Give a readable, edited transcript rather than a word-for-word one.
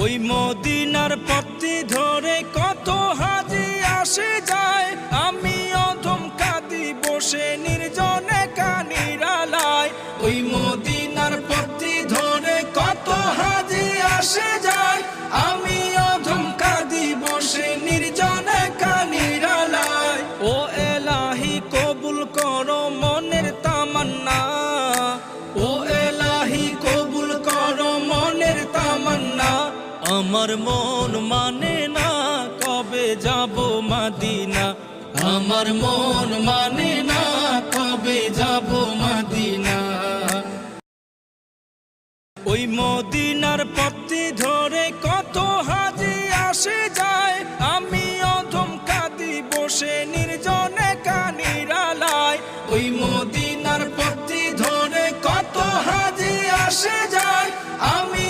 ওই মদিনার পথটি ধরে কত হাজি আসে যায়, আমি অধম কাঁদি বসে নির্জনে কানিরালায়। ওই মদিনার পথটি ধরে কত হাজি আসে যায়, আমি অধম কাঁদি বসে নির্জনে কানিরালায়। ও এলাহি কবুল করো মনের তামান্না, ও এলাহি কবুল করো মনের তামান্না। আমার মন মানে না কবে যাব মদিনা, আমার মন মানে না কবে যাব মদিনা। ওই মদিনার পথটি ধরে কত হাজি আসে যায়, আমি অধম কাঁদি বসে নির্জনে কানিরালায়। ওই মদিনার পথটি ধরে কত হাজি আসে যায়, আমি